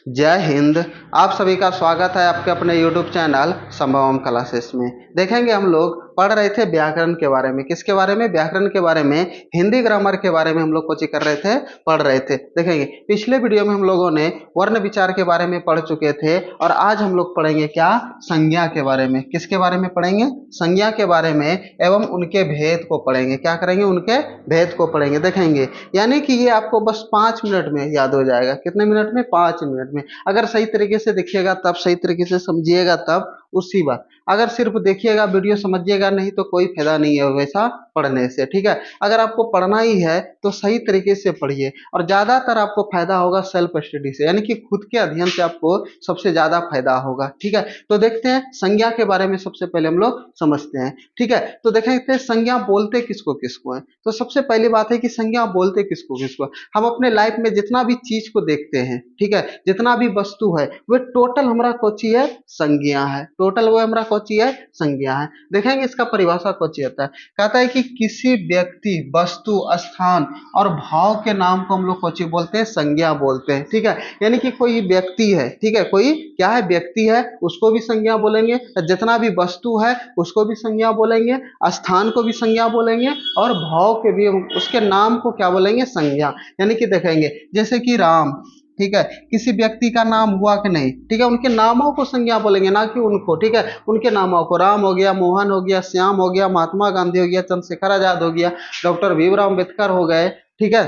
जय हिंद। आप सभी का स्वागत है आपके अपने YouTube चैनल संभवम क्लासेस में। देखेंगे हम लोग पढ़ रहे थे व्याकरण के बारे में। किसके बारे में? व्याकरण के बारे में, हिंदी ग्रामर के बारे में हम लोग कोचिंग कर रहे थे, पढ़ रहे थे। देखेंगे पिछले वीडियो में हम लोगों ने वर्ण विचार के बारे में पढ़ चुके थे और आज हम लोग पढ़ेंगे क्या? संज्ञा के बारे में। किसके बारे में पढ़ेंगे? संज्ञा के बारे में एवं उनके भेद को पढ़ेंगे। क्या करेंगे? उनके भेद को पढ़ेंगे। देखेंगे यानी कि ये आपको बस 5 मिनट में याद हो जाएगा। कितने मिनट में? 5 मिनट में। अगर सही तरीके से देखिएगा तब, सही तरीके से समझिएगा तब उसी बात। अगर सिर्फ देखिएगा वीडियो समझिएगा नहीं तो कोई फायदा नहीं है वैसा पढ़ने से। ठीक है, अगर आपको पढ़ना ही है तो सही तरीके से पढ़िए और ज्यादातर आपको फायदा होगा सेल्फ स्टडी से, यानी कि खुद के अध्ययन से आपको सबसे ज्यादा फायदा होगा। ठीक है, तो देखते हैं संज्ञा के बारे में। सबसे पहले हम लोग समझते हैं। ठीक है, तो देखते हैं संज्ञा बोलते किसको किसको है। तो सबसे पहली बात है कि संज्ञा बोलते किसको किसको है। हम अपने लाइफ में जितना भी चीज को देखते हैं, ठीक है, जितना भी वस्तु है वो टोटल हमारा कोची है? संज्ञा है। टोटल वो हमारा कोची है? संज्ञा है। देखेंगे इसका परिभाषा कोची होता है। कहता है कि किसी व्यक्ति, वस्तु, स्थान और भाव के नाम को हम लोग कोची बोलते हैं? संज्ञा बोलते हैं। ठीक है, यानी कि कोई व्यक्ति है, ठीक है, कोई क्या है? व्यक्ति है, उसको भी संज्ञा बोलेंगे। जितना भी वस्तु है उसको भी संज्ञा बोलेंगे, स्थान को भी संज्ञा बोलेंगे और भाव के भी, उसके नाम को क्या बोलेंगे? संज्ञा। यानी कि देखेंगे जैसे कि राम, ठीक है, किसी व्यक्ति का नाम हुआ कि नहीं? ठीक है, उनके नामों को संज्ञा बोलेंगे, ना कि उनको। ठीक है, उनके नामों को। राम हो गया, मोहन हो गया, श्याम हो गया, महात्मा गांधी हो गया, चंद्रशेखर आजाद हो गया, डॉक्टर भीमराव अम्बेडकर हो गए, ठीक है,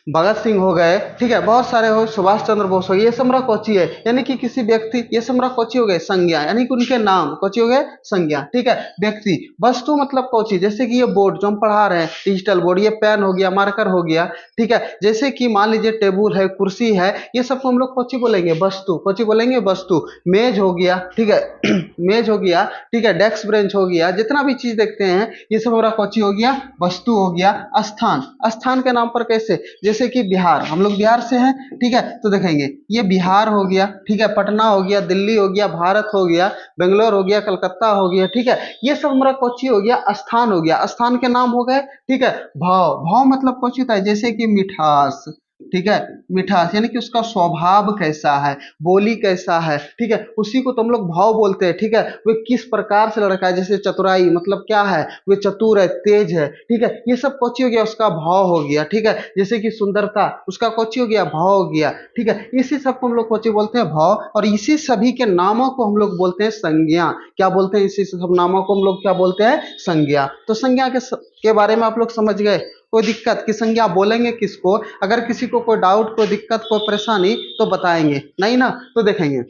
भगत सिंह हो गए, ठीक है, बहुत सारे हो, सुभाष चंद्र बोस हो गए। ये सब कोची है? यानी कि किसी व्यक्ति, ये सब कोची हो गए? संज्ञा। यानी कि उनके नाम कोची हो गए? संज्ञा। ठीक है, व्यक्ति। वस्तु मतलब कोची? जैसे कि ये बोर्ड जो हम पढ़ा रहे हैं, डिजिटल बोर्ड, ये पेन हो गया, मार्कर हो गया। ठीक है, जैसे कि मान लीजिए टेबल है, कुर्सी है, ये सबको हम लोग कोची बोलेंगे? वस्तु। कोची बोलेंगे? वस्तु। मेज हो गया, ठीक है मेज हो गया, ठीक है, डेस्क बेंच हो गया, जितना भी चीज देखते हैं ये सब हमारा कोची हो गया? वस्तु हो गया। स्थान। स्थान के नाम पर कैसे? जैसे कि बिहार, हम लोग बिहार से हैं, ठीक है, तो देखेंगे ये बिहार हो गया, ठीक है, पटना हो गया, दिल्ली हो गया, भारत हो गया, बेंगलोर हो गया, कलकत्ता हो गया। ठीक है, ये सब हमारा कोची हो गया? स्थान हो गया। स्थान के नाम हो गए। ठीक है, भाव। भाव मतलब कोची होता है? जैसे कि मिठास, ठीक है, मिठास, यानी कि उसका स्वभाव कैसा है, बोली कैसा है, ठीक है, उसी को तो हम लोग भाव बोलते हैं। ठीक है, वो किस प्रकार से लड़का है, जैसे चतुराई मतलब क्या है? वो चतुर है, तेज है। ठीक है, ये सब कोची हो गया? उसका भाव हो गया। ठीक है, जैसे कि सुंदरता, उसका कोची हो गया? भाव हो गया। ठीक है, इसी सब को हम लोग कोची बोलते हैं? भाव। और इसी सभी के नामों को हम लोग बोलते हैं संज्ञा। क्या बोलते हैं? इसी सब नामों को हम लोग क्या बोलते हैं? संज्ञा। तो संज्ञा के बारे में आप लोग समझ गए। कोई दिक्कत कि संज्ञा बोलेंगे किसको? अगर किसी को कोई डाउट, कोई दिक्कत, कोई परेशानी तो बताएंगे नहीं ना? तो देखेंगे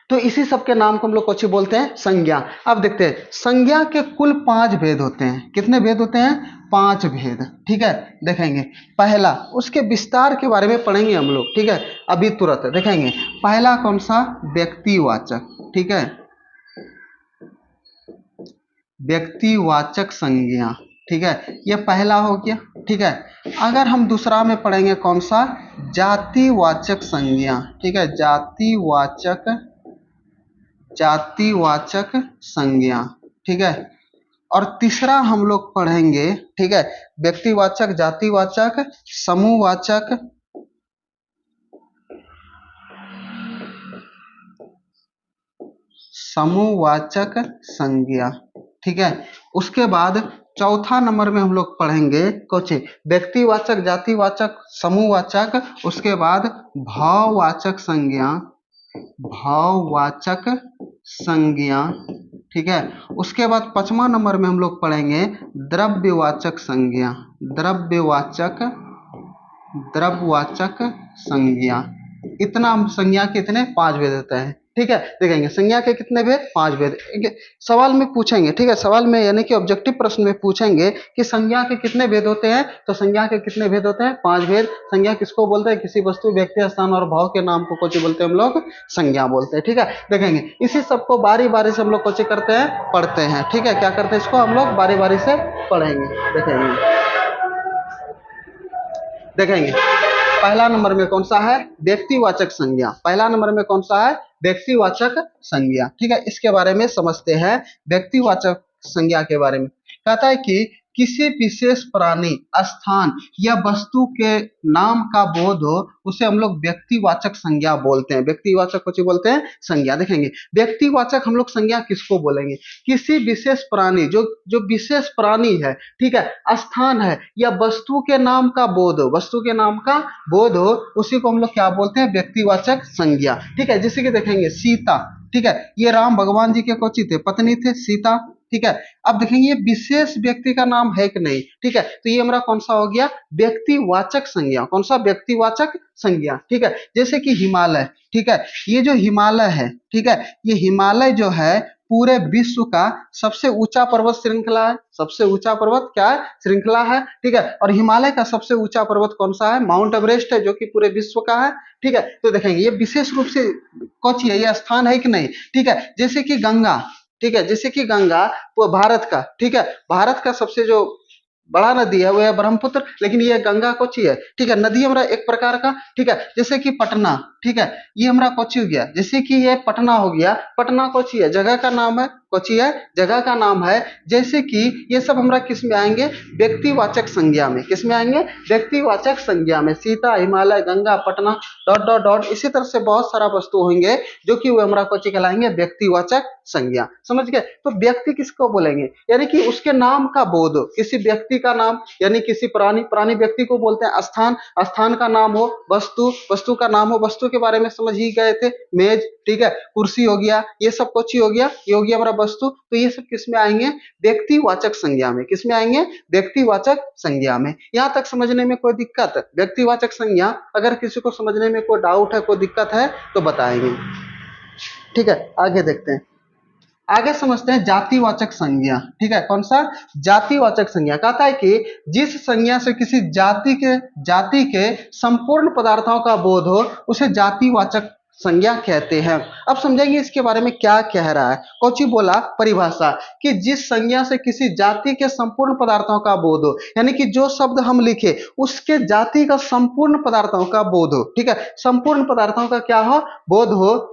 तो इसी सब के नाम को हम लोग कोची बोलते हैं? संज्ञा। अब देखते हैं संज्ञा के कुल 5 भेद होते हैं। कितने भेद होते हैं? 5 भेद। ठीक है, देखेंगे पहला, उसके विस्तार के बारे में पढ़ेंगे हम लोग। ठीक है, अभी तुरंत देखेंगे। पहला कौन सा? व्यक्तिवाचक। ठीक है, व्यक्तिवाचक संज्ञा। ठीक है, ये पहला हो गया। ठीक है, अगर हम दूसरा में पढ़ेंगे कौन सा? जातिवाचक संज्ञा। ठीक है, जातिवाचक संज्ञा। ठीक है, और तीसरा हम लोग पढ़ेंगे, ठीक है, व्यक्तिवाचक, जातिवाचक, समूहवाचक, समूहवाचक संज्ञा। ठीक है, उसके बाद चौथा नंबर में हम लोग पढ़ेंगे कुछ व्यक्तिवाचक, जातिवाचक, समूहवाचक, उसके बाद भाववाचक संज्ञा, भाववाचक संज्ञा। ठीक है, उसके बाद 5वां नंबर में हम लोग पढ़ेंगे द्रव्यवाचक संज्ञा, द्रव्यवाचक संज्ञा। इतना हम संज्ञा के इतने 5 भेद होते हैं। ठीक है, देखेंगे संज्ञा के कितने भेद? 5 भेद। सवाल में पूछेंगे, ठीक है, सवाल में यानी कि ऑब्जेक्टिव प्रश्न में पूछेंगे कि संज्ञा के कितने भेद होते हैं, तो संज्ञा के कितने भेद होते हैं? 5 भेद। संज्ञा किसको बोलते हैं? किसी वस्तु, व्यक्ति, स्थान और भाव के नाम को कोची बोलते हैं? हम लोग संज्ञा बोलते हैं। ठीक है, देखेंगे इसी सबको बारी बारी से हम लोग कोची करते हैं? पढ़ते हैं। ठीक है, क्या करते हैं? इसको हम लोग बारी बारी से पढ़ेंगे। देखेंगे पहला नंबर में कौन सा है? व्यक्तिवाचक संज्ञा। पहला नंबर में कौन सा है? व्यक्तिवाचक संज्ञा। ठीक है, इसके बारे में समझते हैं। व्यक्तिवाचक संज्ञा के बारे में कहता है कि किसी विशेष प्राणी, स्थान या वस्तु के नाम का बोध हो, उसे हम लोग व्यक्तिवाचक संज्ञा बोलते हैं। व्यक्तिवाचक कुछ बोलते हैं संज्ञा। देखेंगे व्यक्तिवाचक हम लोग संज्ञा किसको बोलेंगे? किसी विशेष प्राणी, जो जो विशेष प्राणी है, ठीक है, स्थान है या वस्तु के नाम का बोध हो, वस्तु के नाम का बोध हो, उसी को हम लोग क्या बोलते हैं? व्यक्तिवाचक संज्ञा। ठीक है, जैसे कि देखेंगे सीता, ठीक है, ये राम भगवान जी के कोची थे? पत्नी थे सीता। ठीक है, अब देखेंगे ये विशेष व्यक्ति का नाम है कि नहीं? ठीक है, तो ये हमारा कौन सा हो गया? व्यक्तिवाचक संज्ञा। कौन सा? व्यक्तिवाचक संज्ञा। ठीक है, जैसे कि हिमालय, ठीक है, ये जो हिमालय है, ठीक है, ये हिमालय जो है पूरे विश्व का सबसे ऊंचा पर्वत श्रृंखला है। सबसे ऊंचा पर्वत क्या है? श्रृंखला है। ठीक है, और हिमालय का सबसे ऊंचा पर्वत कौन सा है? माउंट एवरेस्ट है, जो कि पूरे विश्व का है। ठीक है, तो देखेंगे ये विशेष रूप से कौन है? ये स्थान है कि नहीं? ठीक है, जैसे कि गंगा, ठीक है, जैसे कि गंगा वो भारत का, ठीक है, भारत का सबसे जो बड़ा नदी है वो है ब्रह्मपुत्र, लेकिन ये गंगा कोची है। ठीक है, नदी हमारा एक प्रकार का। ठीक है, जैसे कि पटना, ठीक है, ये हमारा कोची हो गया। जैसे कि ये पटना हो गया, पटना कोची है, जगह का नाम है। कोची है, जगह का नाम है। जैसे कि ये सब हमारा किस में आएंगे? व्यक्तिवाचक संज्ञा में। किस में आएंगे? व्यक्तिवाचक संज्ञा में। Sita, Himalaya, Ganga, Patna, dot dot dot, इसी तरह से बहुत सारा वस्तु होंगे जो कि वो हमारा कोची कहलाएंगे? व्यक्तिवाचक संज्ञा। समझ गए? तो व्यक्ति किसको बोलेंगे? यानी कि उसके नाम का बोध, किसी व्यक्ति का नाम, यानी किसी प्राणी, प्राणी व्यक्ति को बोलते हैं। स्थान, स्थान का नाम हो। वस्तु, वस्तु का नाम हो। वस्तु के बारे में समझ ही गए थे, मेज, ठीक है, कुर्सी हो गया, ये सब कुछ हो गया, ये हो गया हमारा वस्तु। तो ये सब किस में आएंगे? व्यक्तिवाचक संज्ञा में। किस में आएंगे? व्यक्तिवाचक संज्ञा में। यहां तक समझने में कोई दिक्कत? व्यक्तिवाचक संज्ञा अगर किसी को समझने में कोई डाउट है, कोई दिक्कत है तो बताएंगे। ठीक है, आगे देखते हैं। आगे समझते हैं जातिवाचक संज्ञा। ठीक है, कौन सा? जातिवाचक संज्ञा। कहता है कि जिस संज्ञा से किसी जाति के संपूर्ण पदार्थों का बोध हो, उसे जातिवाचक संज्ञा कहते हैं। अब समझेंगे इसके बारे में क्या कह रहा है। कौची बोला? परिभाषा, कि जिस संज्ञा से किसी जाति के संपूर्ण पदार्थों का बोध हो, यानी कि जो शब्द हम लिखे उसके जाति का संपूर्ण पदार्थों का बोध हो। ठीक है, संपूर्ण पदार्थों का क्या हो? बोध हो,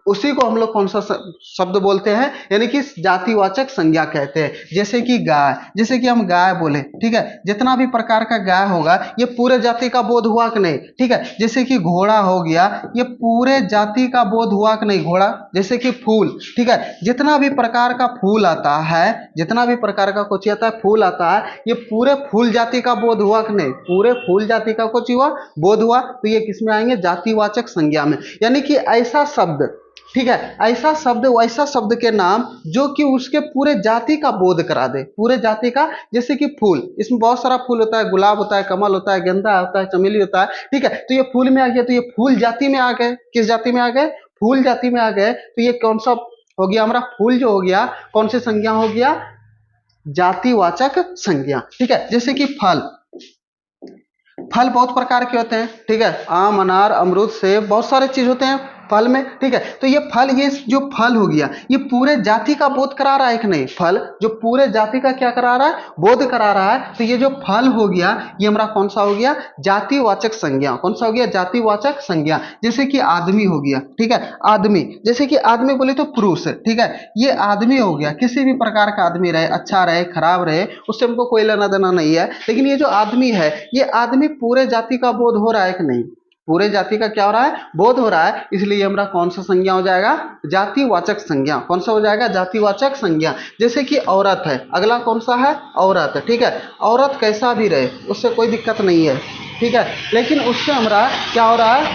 उसी को हम लोग कौन सा शब्द बोलते हैं? यानी कि जातिवाचक संज्ञा कहते हैं। जैसे कि गाय, जैसे कि हम गाय बोले, ठीक है, जितना भी प्रकार का गाय होगा ये पूरे जाति का बोध हुआ कि नहीं? ठीक है, जैसे कि घोड़ा हो गया, ये पूरे जाति का बोध हुआ कि नहीं? घोड़ा। जैसे कि फूल, ठीक है, जितना भी प्रकार का फूल आता है, जितना भी प्रकार का कुछ आता है, फूल आता है, ये पूरे फूल जाति का बोध हुआ कि नहीं? पूरे फूल जाति का कुछ हुआ? बोध हुआ। तो ये किसमें आएंगे? जातिवाचक संज्ञा में। यानी कि ऐसा शब्द, ठीक है, ऐसा शब्द, वैसा शब्द के नाम जो कि उसके पूरे जाति का बोध करा दे, पूरे जाति का। जैसे कि फूल, इसमें बहुत सारा फूल होता है, गुलाब होता है, कमल होता है, गेंदा होता है, चमेली होता है। ठीक है, तो ये फूल में आ गया, तो ये फूल जाति में आ गए। किस जाति में आ गए? फूल जाति में आ गए। तो ये कौन सा हो गया हमारा? फूल जो हो गया, कौन सी संज्ञा हो गया? जातिवाचक संज्ञा। ठीक है, जैसे कि फल, फल बहुत प्रकार के होते हैं। ठीक है, आम, अनार, अमरूद, सेब, बहुत सारे चीज होते हैं फल में। ठीक है, तो ये फल, ये जो फल हो गया, ये पूरे जाति का बोध करा रहा है कि नहीं? फल जो पूरे जाति का क्या करा रहा है? बोध करा रहा है। तो ये जो फल हो गया, ये हमारा कौन सा हो गया? जातिवाचक संज्ञा। कौन सा हो गया? जातिवाचक संज्ञा। जैसे कि आदमी हो गया, ठीक है, आदमी, जैसे कि आदमी बोले तो पुरुष, ठीक है, ये आदमी हो गया, किसी भी प्रकार का आदमी रहे, अच्छा रहे, खराब रहे, उससे हमको कोई लेना देना नहीं है। लेकिन ये जो आदमी है, ये आदमी पूरे जाति का बोध हो रहा है कि नहीं? पूरे जाति का क्या हो रहा है? बोध हो रहा है। इसलिए हमारा कौन सा संज्ञा हो जाएगा? जातिवाचक संज्ञा। कौन सा हो जाएगा? जातिवाचक संज्ञा। जैसे कि औरत है, अगला कौन सा है? औरत। ठीक है, औरत कैसा भी रहे उससे कोई दिक्कत नहीं है, ठीक है, लेकिन उससे हमारा क्या हो रहा है?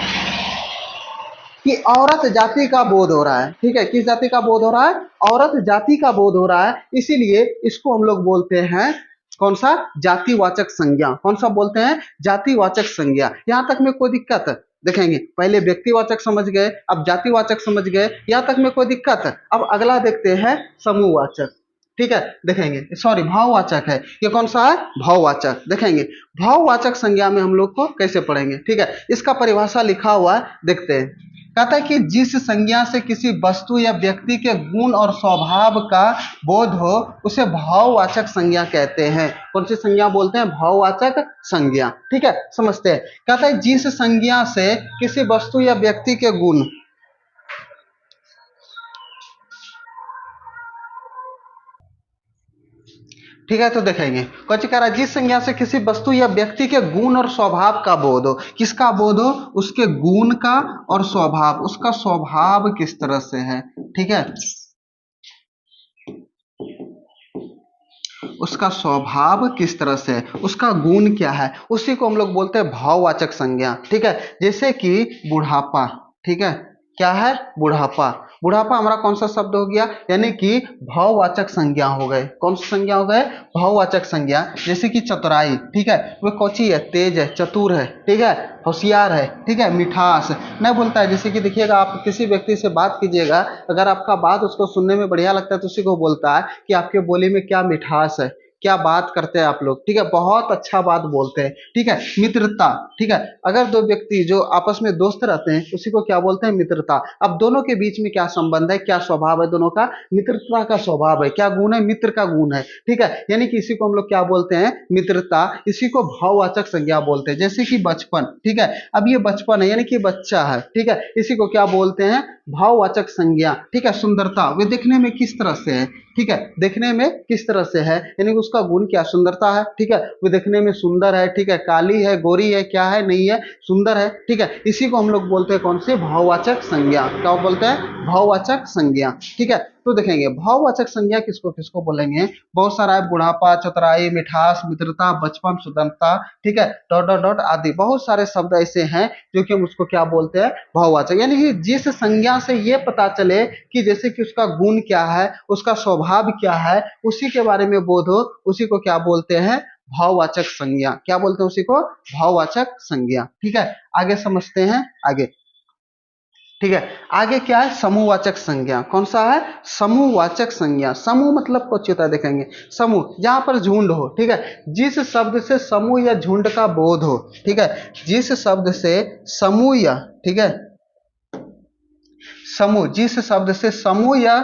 कि औरत जाति का बोध हो रहा है। ठीक है, किस जाति का बोध हो रहा है? औरत जाति का बोध हो रहा है। इसीलिए इसको हम लोग बोलते हैं कौन सा? जातिवाचक संज्ञा। कौन सा बोलते हैं? जातिवाचक संज्ञा। यहां तक में कोई दिक्कत है? देखेंगे, पहले व्यक्तिवाचक समझ गए, अब जातिवाचक समझ गए, यहां तक में कोई दिक्कत है? अब अगला देखते हैं समूहवाचक। ठीक है, देखेंगे, सॉरी, भाववाचक है। ये कौन सा है? भाववाचक। देखेंगे भाववाचक संज्ञा में हम लोग को कैसे पढ़ेंगे। ठीक है, इसका परिभाषा लिखा हुआ है, देखते हैं। कहता है कि जिस संज्ञा से किसी वस्तु या व्यक्ति के गुण और स्वभाव का बोध हो, उसे भाववाचक संज्ञा कहते हैं। कौन सी संज्ञा बोलते हैं? भाववाचक संज्ञा। ठीक है, समझते हैं। कहता है जिस संज्ञा से किसी वस्तु या व्यक्ति के गुण, ठीक है, तो देखेंगे कौन कह रहा है, जिस संज्ञा से किसी वस्तु या व्यक्ति के गुण और स्वभाव का बोध हो। किसका बोध हो? उसके गुण का और स्वभाव, उसका स्वभाव किस तरह से है। ठीक है, उसका स्वभाव किस तरह से है, उसका गुण क्या है, उसी को हम लोग बोलते हैं भाववाचक संज्ञा। ठीक है, जैसे कि बुढ़ापा। ठीक है, क्या है? बुढ़ापा। बुढ़ापा हमारा कौन सा शब्द हो गया? यानी कि भाववाचक संज्ञा हो गए। कौन सी संज्ञा हो गए? भाववाचक संज्ञा। जैसे कि चतुराई। ठीक है, वह कौची है? तेज है, चतुर है। ठीक है, होशियार है। ठीक है, मिठास नहीं बोलता है। जैसे कि देखिएगा, आप किसी व्यक्ति से बात कीजिएगा, अगर आपका बात उसको सुनने में बढ़िया लगता है तो उसी को बोलता है कि आपके बोली में क्या मिठास है, क्या बात करते हैं आप लोग। ठीक है, बहुत अच्छा बात बोलते हैं। ठीक है, मित्रता। ठीक है, अगर दो व्यक्ति जो आपस में दोस्त रहते हैं उसी को क्या बोलते हैं? मित्रता। अब दोनों के बीच में क्या संबंध है, क्या स्वभाव है दोनों का? मित्रता का स्वभाव है। क्या गुण है? मित्र का गुण है। ठीक है, यानी कि इसी को हम लोग क्या बोलते हैं? मित्रता। इसी को भाववाचक संज्ञा बोलते हैं। जैसे कि बचपन। ठीक है, अब ये बचपन है यानी कि बच्चा है। ठीक है, इसी को क्या बोलते हैं? भाववाचक संज्ञा। ठीक है, सुंदरता, वे देखने में किस तरह से है। ठीक है, देखने में किस तरह से है, यानी कि उसका गुण क्या? सुंदरता है। ठीक है, वो देखने में सुंदर है। ठीक है, काली है, गोरी है, क्या है? नहीं है, सुंदर है। ठीक है, इसी को हम लोग बोलते हैं कौन से? भाववाचक संज्ञा। क्या बोलते हैं? भाववाचक संज्ञा। ठीक है, तो देखेंगे भाववाचक संज्ञा किसको किसको बोलेंगे। बहुत सारा है, बुढ़ापा, चतुराई, मिठास, मित्रता, बचपन, सुंदरता। ठीक है, डॉट डॉट डॉट आदि बहुत सारे शब्द ऐसे हैं जो कि हम उसको क्या बोलते हैं? भाववाचक। यानी कि जिस संज्ञा से ये पता चले कि जैसे कि उसका गुण क्या है, उसका स्वभाव क्या है, उसी के बारे में बोध हो, उसी को क्या बोलते हैं? भाववाचक संज्ञा। क्या बोलते हैं उसी को? भाववाचक संज्ञा। ठीक है, आगे समझते हैं आगे। ठीक है, आगे क्या है? समूहवाचक संज्ञा। कौन सा है? समूहवाचक संज्ञा। समूह मतलब कुछ होता है, देखेंगे। समूह जहां पर झुंड हो। ठीक है, जिस शब्द से समूह या झुंड का बोध हो। ठीक है, जिस शब्द से समूह या, ठीक है, समूह, जिस शब्द से समूह या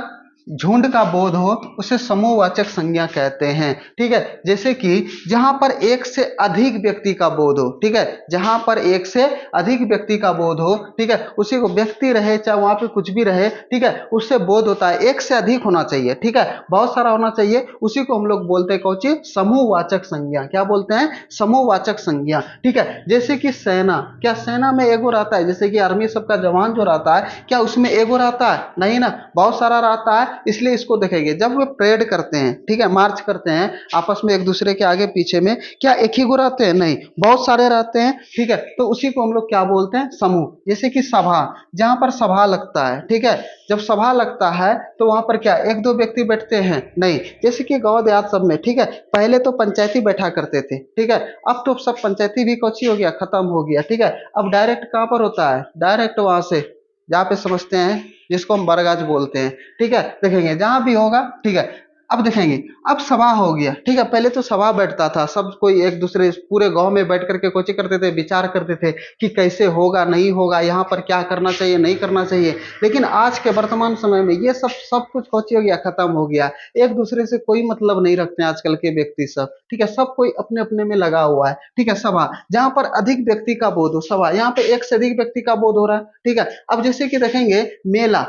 झुंड का बोध हो उसे समूहवाचक संज्ञा कहते हैं। ठीक है, जैसे कि जहां पर एक से अधिक व्यक्ति का बोध हो। ठीक है, जहां पर एक से अधिक व्यक्ति का बोध हो। ठीक है, उसी को व्यक्ति रहे चाहे वहां पे कुछ भी रहे। ठीक है, उससे बोध होता है, एक से अधिक होना चाहिए। ठीक है, बहुत सारा होना चाहिए, उसी को हम लोग बोलते हैं कौन सी? समूहवाचक संज्ञा। क्या बोलते हैं? समूहवाचक संज्ञा। ठीक है, जैसे कि सेना। क्या सेना में एगो रहता है? जैसे कि आर्मी सबका जवान जो रहता है, क्या उसमें एगो रहता है? नहीं ना, बहुत सारा रहता है। इसलिए इसको देखेंगे, जब वे परेड करते हैं, ठीक है, मार्च करते हैं आपस में एक दूसरे के आगे पीछे में, क्या एक ही गो रहते हैं? नहीं, बहुत सारे रहते हैं। ठीक है, तो उसी को हम लोग क्या बोलते हैं? समूह। जैसे कि सभा, जहां पर सभा लगता है। ठीक है, जब सभा लगता है तो वहां पर क्या एक दो व्यक्ति बैठते हैं? नहीं, जैसे कि गांव देहात सब में। ठीक है, पहले तो पंचायती बैठा करते थे। ठीक है, अब तो सब पंचायती भी कौची हो गया? खत्म हो गया। ठीक है, अब डायरेक्ट कहां पर होता है? डायरेक्ट वहां से जहाँ पे समझते हैं, जिसको हम बरगाछ बोलते हैं। ठीक है, देखेंगे जहां भी होगा। ठीक है, अब देखेंगे, अब सभा हो गया। ठीक है, पहले तो सभा बैठता था, सब कोई एक दूसरे पूरे गांव में बैठ करके कोची करते थे, विचार करते थे कि कैसे होगा, नहीं होगा, यहाँ पर क्या करना चाहिए, नहीं करना चाहिए। लेकिन आज के वर्तमान समय में ये सब सब कुछ कोची हो गया? खत्म हो गया। एक दूसरे से कोई मतलब नहीं रखते हैं आजकल के व्यक्ति सब। ठीक है, सब कोई अपने अपने में लगा हुआ है। ठीक है, सभा जहां पर अधिक व्यक्ति का बोध हो, सभा यहाँ पे एक से अधिक व्यक्ति का बोध हो रहा है। ठीक है, अब जैसे कि देखेंगे मेला।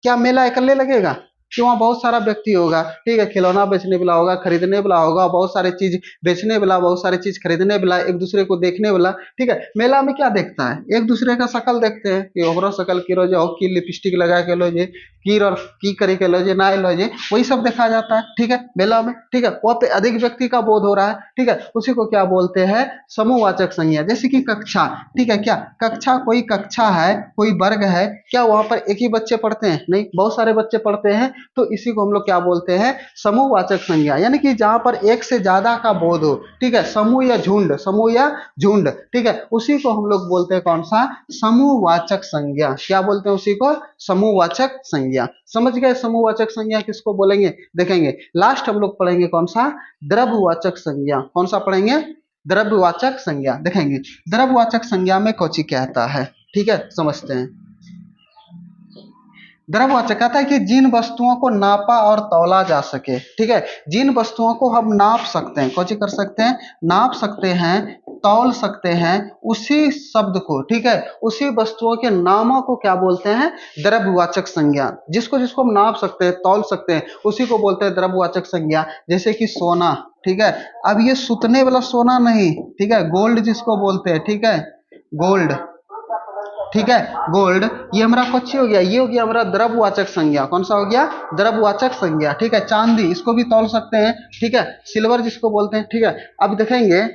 क्या मेला अकेले लगेगा? कि वहाँ बहुत सारा व्यक्ति होगा। ठीक है, खिलौना बेचने वाला होगा, खरीदने वाला होगा, बहुत सारे चीज बेचने वाला, बहुत सारी चीज खरीदने वाला, एक दूसरे को देखने वाला। ठीक है, मेला में क्या देखता है? एक दूसरे का शकल देखते हैं कि ओकरो शकल की रोजे हो, की लिपस्टिक लगा के लो जे, की और की करी के लो जे, ना लो जे, वही सब देखा जाता है। ठीक है, मेला में। ठीक है, वहाँ पे अधिक व्यक्ति का बोध हो रहा है। ठीक है, उसी को क्या बोलते हैं? समूहवाचक संज्ञा। जैसे कि कक्षा। ठीक है, क्या कक्षा? कोई कक्षा है, कोई वर्ग है, क्या वहां पर एक ही बच्चे पढ़ते हैं? नहीं, बहुत सारे बच्चे पढ़ते हैं। तो इसी को हम लोग क्या बोलते हैं? समूहवाचक संज्ञा। यानी कि जहां पर एक से ज्यादा का बोध हो। ठीक है, समूह या झुंड, समूह या झुंड। ठीक है, उसी को हम लोग बोलते हैं कौन सा? समूहवाचक संज्ञा। क्या बोलते हैं उसी को? समूहवाचक संज्ञा। समझ गए समूहवाचक संज्ञा किसको बोलेंगे? देखेंगे लास्ट हम लोग पढ़ेंगे कौन सा? द्रव्यवाचक संज्ञा। कौन सा पढ़ेंगे? द्रव्यवाचक संज्ञा। देखेंगे द्रव्यवाचक संज्ञा में कौची कहता है। ठीक है, समझते हैं। द्रव्यवाचक कहता है कि जिन वस्तुओं को नापा और तौला जा सके। ठीक है, जिन वस्तुओं को हम नाप सकते हैं, कौन कर सकते हैं? नाप सकते हैं। तौल सकते हैं उसी शब्द को, ठीक है, उसी वस्तुओं के नामों को क्या बोलते हैं? द्रव्यवाचक संज्ञा। जिसको जिसको हम नाप सकते हैं, तौल सकते हैं, उसी को बोलते हैं द्रव्यवाचक संज्ञा। जैसे कि सोना, ठीक है, अब ये सुतने वाला सोना नहीं, ठीक है, गोल्ड जिसको बोलते हैं, ठीक है, गोल्ड, ठीक है, गोल्ड, ये हमारा कौन हो गया? ये हो गया हमारा द्रव्यवाचक संज्ञा। कौन सा हो गया? द्रव्यवाचक संज्ञा, ठीक है। चांदी, इसको भी तौल सकते हैं, ठीक है, सिल्वर जिसको बोलते हैं, ठीक है। अब देखेंगे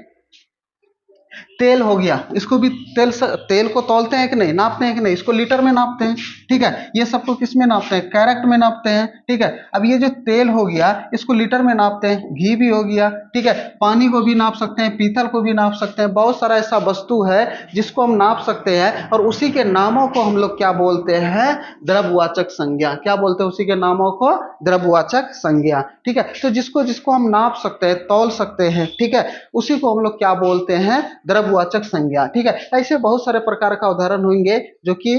तेल हो गया, इसको भी तेल को तौलते हैं कि नहीं, नापते हैं कि नहीं? इसको लीटर में नापते हैं, ठीक है। ये सबको किस में नापते हैं? कैरेट में नापते हैं, ठीक है। अब ये जो तेल हो गया, इसको लीटर में नापते हैं। घी भी हो गया, ठीक है, पानी को भी नाप सकते हैं, पीतल को भी नाप सकते हैं। बहुत सारा ऐसा वस्तु है जिसको हम नाप सकते हैं, और उसी के नामों को हम लोग क्या बोलते हैं? द्रव्यवाचक संज्ञा। क्या बोलते हैं? उसी के नामों को द्रव्यवाचक संज्ञा, ठीक है। तो जिसको जिसको हम नाप सकते हैं, तौल सकते हैं, ठीक है, उसी को हम लोग क्या बोलते हैं? द्रव्यवाचक संज्ञा, ठीक है। ऐसे बहुत सारे प्रकार का उदाहरण होंगे जो कि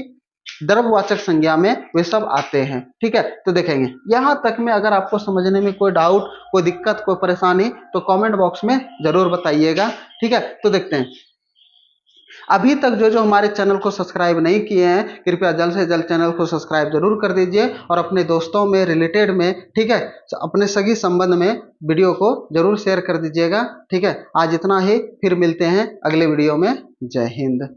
द्रव्यवाचक संज्ञा में वे सब आते हैं, ठीक है। तो देखेंगे यहां तक में अगर आपको समझने में कोई डाउट, कोई दिक्कत, कोई परेशानी, तो कमेंट बॉक्स में जरूर बताइएगा, ठीक है। तो देखते हैं, अभी तक जो जो हमारे चैनल को सब्सक्राइब नहीं किए हैं, कृपया जल्द से जल्द चैनल को सब्सक्राइब जरूर कर दीजिए, और अपने दोस्तों में, रिलेटेड में, ठीक है, अपने सगी संबंध में वीडियो को जरूर शेयर कर दीजिएगा, ठीक है। आज इतना ही, फिर मिलते हैं अगले वीडियो में। जय हिंद।